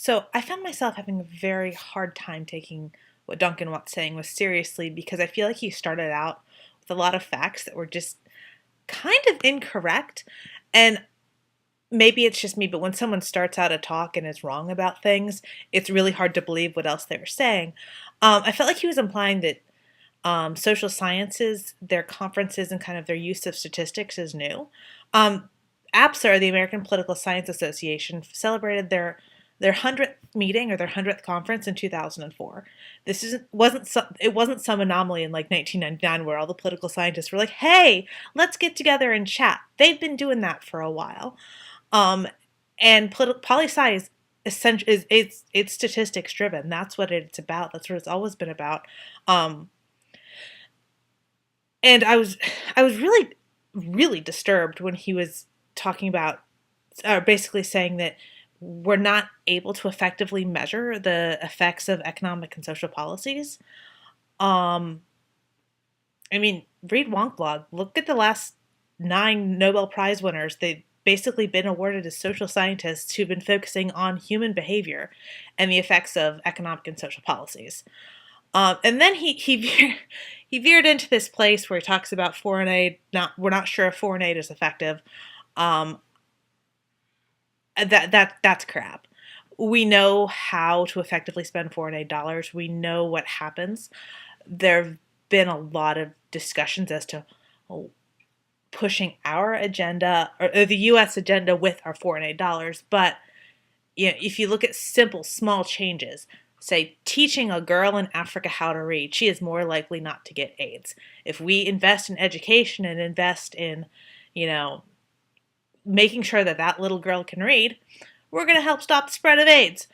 So I found myself having a very hard time taking what Duncan was saying was seriously because I feel like he started out with a lot of facts that were just kind of incorrect. And maybe it's just me, but when someone starts out a talk and is wrong about things, it's really hard to believe what else they were saying. I felt like he was implying that social sciences, their conferences, and kind of their use of statistics is new. Um, APSA, the American Political Science Association, celebrated their 100th meeting or their 100th conference in 2004. This isn't wasn't some, It wasn't some anomaly in like 1999 where all the political scientists were like, "Hey, let's get together and chat." They've been doing that for a while. Um, and poli sci is essential is it's statistics driven. That's what it's about. That's what it's always been about. Um, and I was really disturbed when he was talking about basically saying that we're not able to effectively measure the effects of economic and social policies. Um, I mean, read Wonk Blog. Look at the last 9 Nobel Prize winners. They've basically been awarded as social scientists who've been focusing on human behavior and the effects of economic and social policies. And then he veered into this place where he talks about foreign aid. Not We're not sure if foreign aid is effective. Um, that's crap. We know how to effectively spend foreign aid dollars. We know what happens. There've been a lot of discussions as to pushing our agenda or the U.S. agenda with our foreign aid dollars. But if you look at simple, small changes, say teaching a girl in Africa how to read, she is more likely not to get AIDS. If we invest in education and invest in, you know, making sure that that little girl can read, we're going to help stop the spread of AIDS.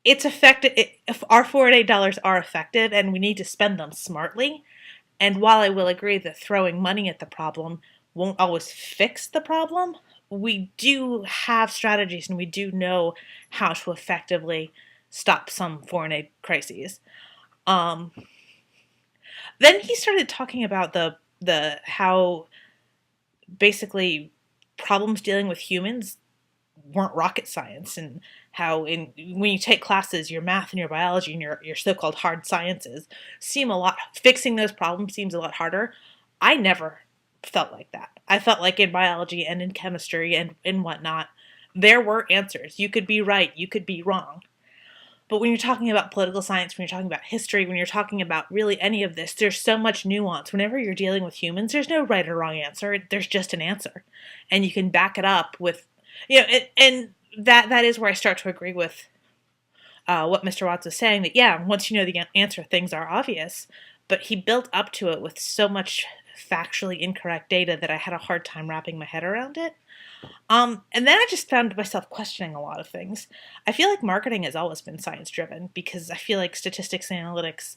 It's effective. If our foreign aid dollars are effective, and we need to spend them smartly. And while I will agree that throwing money at the problem won't always fix the problem, we do have strategies and we do know how to effectively stop some foreign aid crises. Um, then he started talking about the how basically problems dealing with humans weren't rocket science, and how when you take classes, your math and your biology and your so-called hard sciences seem a lot fixing those problems seems a lot harder. I never felt like that. I felt like in biology and in chemistry and in whatnot, there were answers. You could be right, you could be wrong. But when you're talking about political science, when you're talking about history, when you're talking about really any of this, there's so much nuance. Whenever you're dealing with humans, there's no right or wrong answer. There's just an answer. And you can back it up with, and that is where I start to agree with what Mr. Watts was saying, that, yeah, once you know the answer, things are obvious. But he built up to it with so much factually incorrect data that I had a hard time wrapping my head around it. And then I just found myself questioning a lot of things. I feel like marketing has always been science driven because I feel like statistics and analytics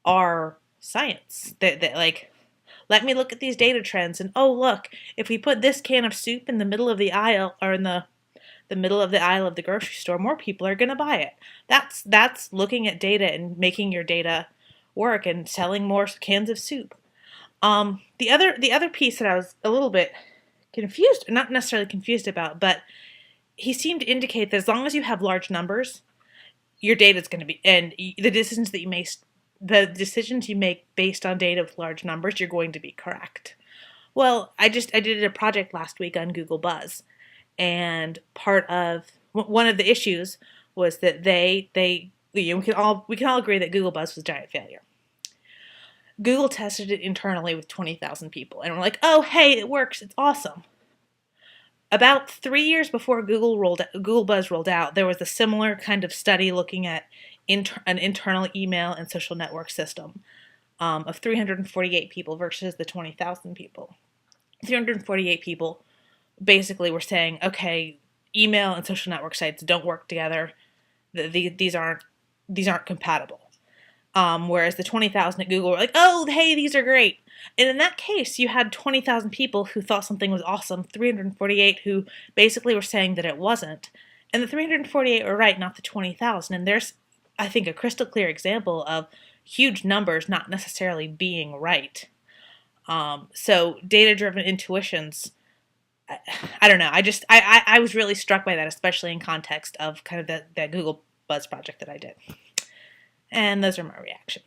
are science. That like, let me look at these data trends and, oh, look, if we put this can of soup in the middle of the aisle or in the middle of the aisle of the grocery store, more people are going to buy it. That's looking at data and making your data work and selling more cans of soup. The other piece that I was a little bit confused, not necessarily confused about, but he seemed to indicate that as long as you have large numbers, your data is going to be, and the decisions you make based on data with large numbers, you're going to be correct. Well, I did a project last week on Google Buzz, and one of the issues was that we can all agree that Google Buzz was a giant failure. Google tested it internally with 20,000 people, and we're like, oh, hey, it works, it's awesome. About 3 years before Google Buzz rolled out, there was a similar kind of study looking at an internal email and social network system of 348 people versus the 20,000 people. 348 people basically were saying, okay, email and social network sites don't work together. These aren't compatible. Whereas the 20,000 at Google were like, oh, hey, these are great. And in that case, you had 20,000 people who thought something was awesome, 348 who basically were saying that it wasn't. And the 348 were right, not the 20,000. And there's, I think, a crystal clear example of huge numbers not necessarily being right. So data-driven intuitions I don't know. I was really struck by that, especially in context of kind of that Google Buzz project that I did. And those are my reactions.